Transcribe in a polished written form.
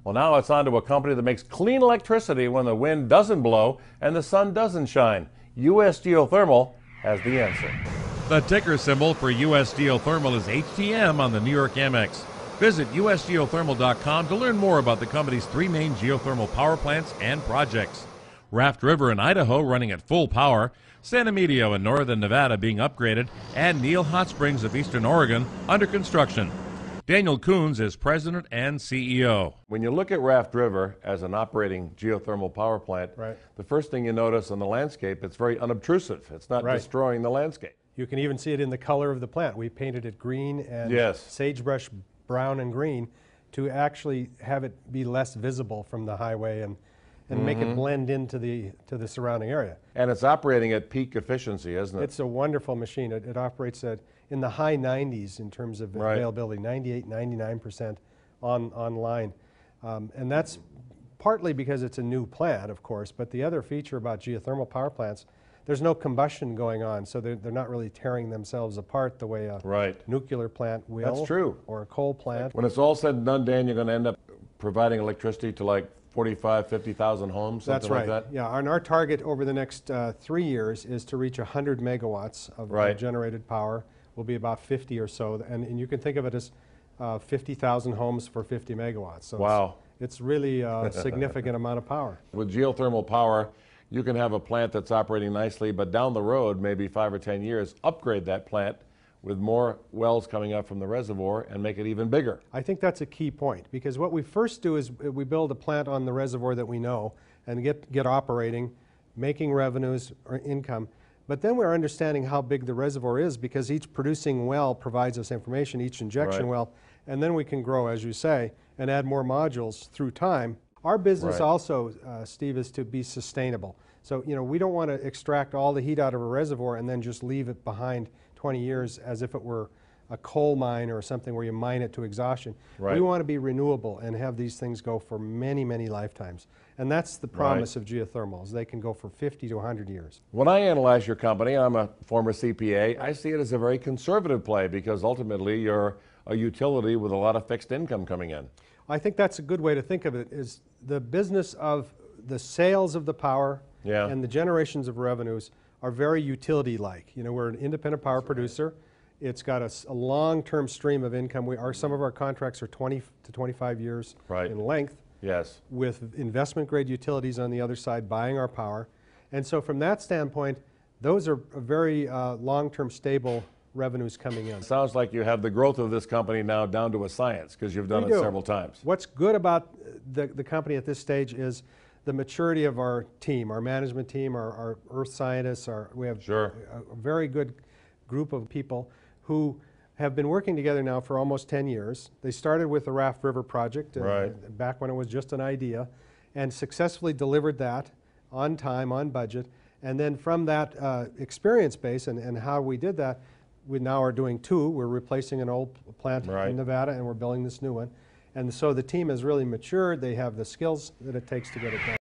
Well, now it's on to a company that makes clean electricity when the wind doesn't blow and the sun doesn't shine. US Geothermal has the answer. The ticker symbol for US Geothermal is HTM on the New York Amex. Visit usgeothermal.com to learn more about the company's three main geothermal power plants and projects. Raft River in Idaho running at full power, San Emilio in northern Nevada being upgraded, and Neal Hot Springs of eastern Oregon under construction. Daniel Coons is president and CEO. When you look at Raft River as an operating geothermal power plant, the first thing you notice on the landscape, it's very unobtrusive. It's not destroying the landscape. You can even see it in the color of the plant. We painted it green and sagebrush brown and green to actually have it be less visible from the highway and make it blend into the surrounding area. And it's operating at peak efficiency, isn't it? It's a wonderful machine. It operates in the high 90s in terms of availability, 98, 99% online. And that's partly because it's a new plant, of course, but the other feature about geothermal power plants, there's no combustion going on, so they're not really tearing themselves apart the way a nuclear plant will. That's true. Or a coal plant. When it's all said and done, Dan, you're going to end up providing electricity to like 45, 50,000 homes, something like that? Yeah, and our target over the next 3 years is to reach 100 megawatts of generated power. Will be about 50 or so, and you can think of it as 50,000 homes for 50 megawatts. So it's really a significant amount of power. With geothermal power, you can have a plant that's operating nicely, but down the road, maybe 5 or 10 years, upgrade that plant with more wells coming up from the reservoir and make it even bigger. I think that's a key point, because what we first do is we build a plant on the reservoir that we know and get operating, making revenues or income. But then we're understanding how big the reservoir is, because each producing well provides us information, each injection well, and then we can grow, as you say, and add more modules through time. Our business also, Steve, is to be sustainable. So, you know, we don't want to extract all the heat out of a reservoir and then just leave it behind 20 years as if it were a coal mine or something where you mine it to exhaustion. We want to be renewable and have these things go for many, many lifetimes. And that's the promise of geothermals. They can go for 50 to 100 years. When I analyze your company, I'm a former CPA, I see it as a very conservative play, because ultimately you're a utility with a lot of fixed income coming in. I think that's a good way to think of it, is the business of the sales of the power and the generations of revenues are very utility-like. You know, we're an independent power producer. It's got a long-term stream of income. Some of our contracts are 20 to 25 years in length, with investment-grade utilities on the other side buying our power. And so from that standpoint, those are very long-term stable revenues coming in. Sounds like you have the growth of this company now down to a science, because you've done it several times. What's good about the company at this stage is the maturity of our team, our management team, our earth scientists. We have a very good group of people who have been working together now for almost 10 years. They started with the Raft River project back when it was just an idea, and successfully delivered that on time, on budget. And then from that experience base and how we did that, we now are doing two. We're replacing an old plant in Nevada, and we're building this new one. And so the team has really matured. They have the skills that it takes to get it done.